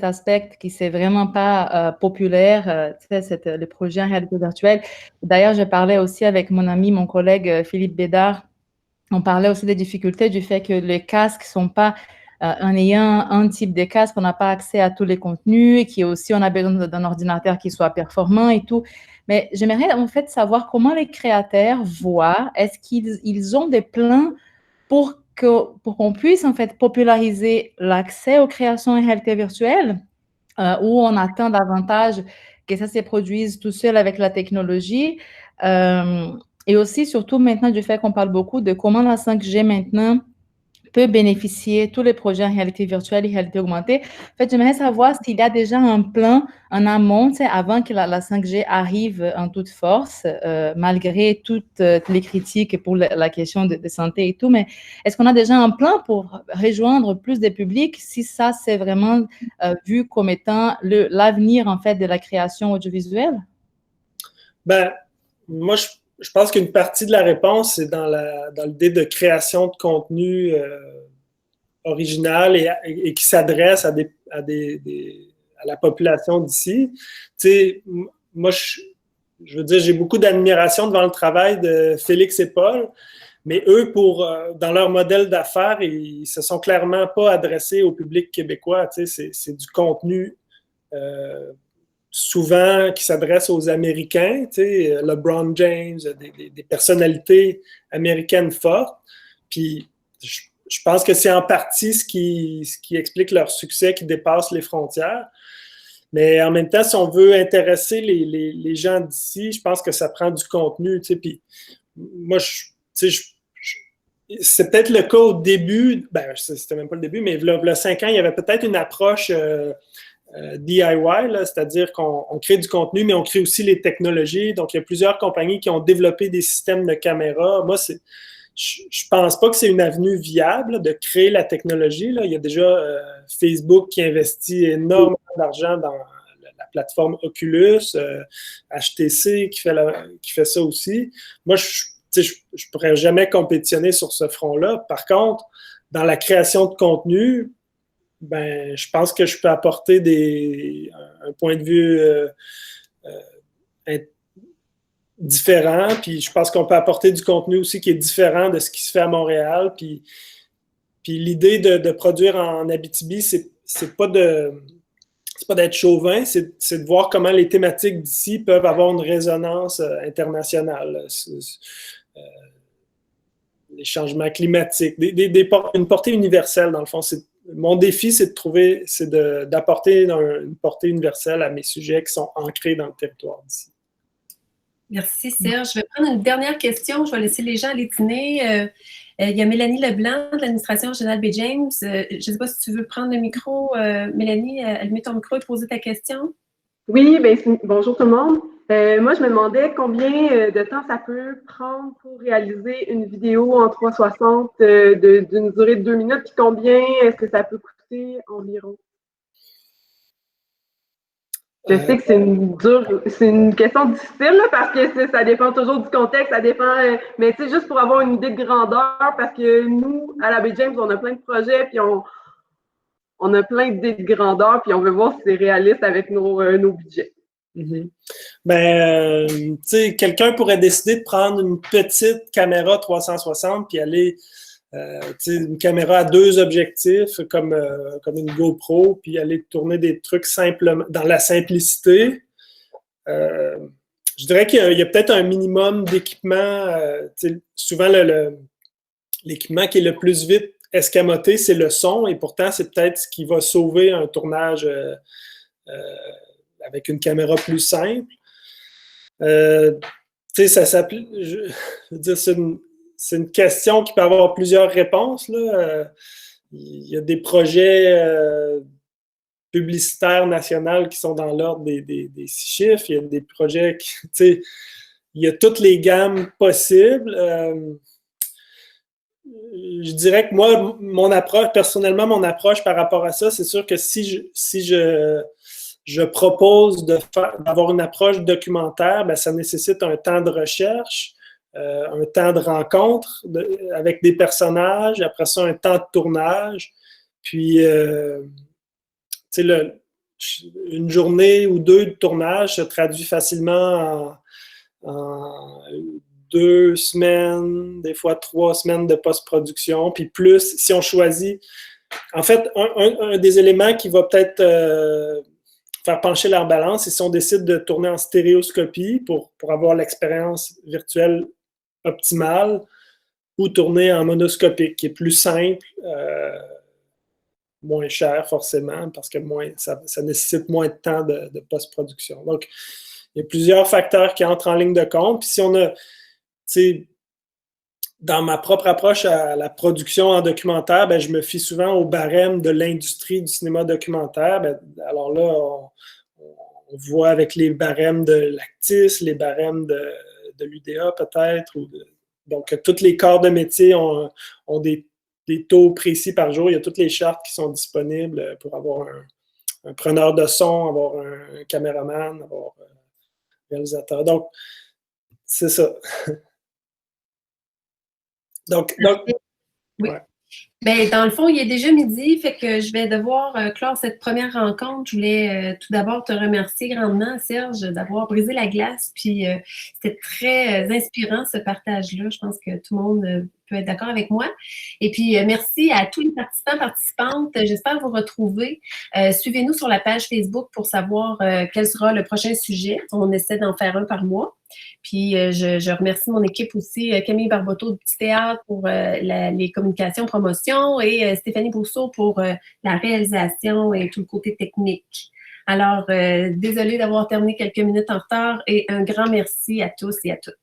aspect qui c'est vraiment pas populaire, le projet en réalité virtuelle. D'ailleurs, je parlais aussi avec mon ami, mon collègue Philippe Bédard. On parlait aussi des difficultés du fait que les casques sont pas en ayant un type de casque, on n'a pas accès à tous les contenus et on a besoin d'un ordinateur qui soit performant et tout. Mais j'aimerais en fait savoir comment les créateurs voient, est-ce qu'ils ont des plans pour qu'on puisse en fait populariser l'accès aux créations en réalité virtuelle, où on attend davantage que ça se produise tout seul avec la technologie, et aussi surtout maintenant du fait qu'on parle beaucoup de comment la 5G maintenant peut bénéficier tous les projets en réalité virtuelle et réalité augmentée. En fait, j'aimerais savoir s'il y a déjà un plan en amont, avant que la 5G arrive en toute force, malgré toutes les critiques pour la question de santé et tout, mais est-ce qu'on a déjà un plan pour rejoindre plus de publics si ça, c'est vraiment vu comme étant l'avenir, en fait, de la création audiovisuelle?
Ben, moi, je pense qu'une partie de la réponse, c'est dans l'idée de création de contenu original et qui s'adresse à la population d'ici. Tu sais, moi, je veux dire, j'ai beaucoup d'admiration devant le travail de Félix et Paul, mais eux, dans leur modèle d'affaires, ils se sont clairement pas adressés au public québécois. Tu sais, c'est du contenu souvent qui s'adresse aux Américains, tu sais, LeBron James, des personnalités américaines fortes. Puis, je pense que c'est en partie ce qui explique leur succès qui dépasse les frontières. Mais en même temps, si on veut intéresser les gens d'ici, je pense que ça prend du contenu. Tu sais, puis moi, c'est peut-être le cas au début, ben, c'était même pas le début, mais il y a 5 ans, il y avait peut-être une approche DIY, c'est-à-dire qu'on crée du contenu, mais on crée aussi les technologies. Donc, il y a plusieurs compagnies qui ont développé des systèmes de caméras. Moi, je pense pas que c'est une avenue viable de créer la technologie. Là. Il y a déjà Facebook qui investit énormément d'argent dans la plateforme Oculus, HTC qui fait ça aussi. Moi, je pourrais jamais compétitionner sur ce front-là. Par contre, dans la création de contenu, ben, je pense que je peux apporter un point de vue différent, puis je pense qu'on peut apporter du contenu aussi qui est différent de ce qui se fait à Montréal, puis l'idée de produire en Abitibi, c'est pas d'être chauvin, c'est de voir comment les thématiques d'ici peuvent avoir une résonance internationale. Les changements climatiques, une portée universelle, dans le fond. Mon défi, c'est d'apporter une portée universelle à mes sujets qui sont ancrés dans le territoire d'ici.
Merci, Serge. Je vais prendre une dernière question. Je vais laisser les gens aller dîner. Il y a Mélanie Leblanc de l'administration régionale B. James. Je ne sais pas si tu veux prendre le micro. Mélanie, allumer ton micro et poser ta question.
Oui, bien, bonjour tout le monde. Moi, je me demandais combien de temps ça peut prendre pour réaliser une vidéo en 360 d'une durée de 2 minutes, puis combien est-ce que ça peut coûter environ? Je sais que c'est une question difficile là, parce que ça dépend toujours du contexte, ça dépend, mais tu sais, juste pour avoir une idée de grandeur, parce que nous, à la B. James, on a plein de projets, puis on a plein d'idées de grandeur, puis on veut voir si c'est réaliste avec nos budgets.
Mm-hmm. Ben, tu sais, quelqu'un pourrait décider de prendre une petite caméra 360 puis aller une caméra à 2 objectifs comme une GoPro, puis aller tourner des trucs simplement dans la simplicité. Je dirais qu'il y a peut-être un minimum d'équipement. Souvent, l'équipement qui est le plus vite escamoté, c'est le son, et pourtant, c'est peut-être ce qui va sauver un tournage avec une caméra plus simple. Ça s'appelle. Je veux dire, c'est une question qui peut avoir plusieurs réponses, là. Il y a des projets publicitaires nationaux qui sont dans l'ordre des 6 chiffres. Il y a des projets il y a toutes les gammes possibles. Je dirais que moi, personnellement, mon approche par rapport à ça, c'est sûr que si je propose d'avoir une approche documentaire, ben, ça nécessite un temps de recherche, un temps de rencontre avec des personnages, après ça, un temps de tournage. Puis, une journée ou 2 de tournage se traduit facilement en 2 semaines, des fois 3 semaines de post-production. Puis plus, si on choisit... En fait, un des éléments qui va peut-être faire pencher la balance, c'est si on décide de tourner en stéréoscopie pour avoir l'expérience virtuelle optimale, ou tourner en monoscopique, qui est plus simple, moins cher forcément, parce que ça nécessite moins de temps de post-production. Donc, il y a plusieurs facteurs qui entrent en ligne de compte. Puis si on a, dans ma propre approche à la production en documentaire, ben, je me fie souvent au barème de l'industrie du cinéma documentaire. Ben, alors là, on voit avec les barèmes de l'Actis, les barèmes de l'UDA peut-être. Donc, tous les corps de métier ont des taux précis par jour. Il y a toutes les chartes qui sont disponibles pour avoir un preneur de son, avoir un caméraman, avoir un réalisateur. Donc, c'est ça. Donc
oui.
Ouais.
Ben, dans le fond, il est déjà midi, fait que je vais devoir clore cette première rencontre. Je voulais tout d'abord te remercier grandement, Serge, d'avoir brisé la glace. Puis c'était très inspirant, ce partage-là. Je pense que tout le monde peut être d'accord avec moi. Et puis, merci à tous les participants, participantes. J'espère vous retrouver. Suivez-nous sur la page Facebook pour savoir quel sera le prochain sujet. On essaie d'en faire un par mois. Puis, je remercie mon équipe aussi, Camille Barboteau du Petit Théâtre pour les communications, promotion, et Stéphanie Brousseau pour la réalisation et tout le côté technique. Alors, désolée d'avoir terminé quelques minutes en retard, et un grand merci à tous et à toutes.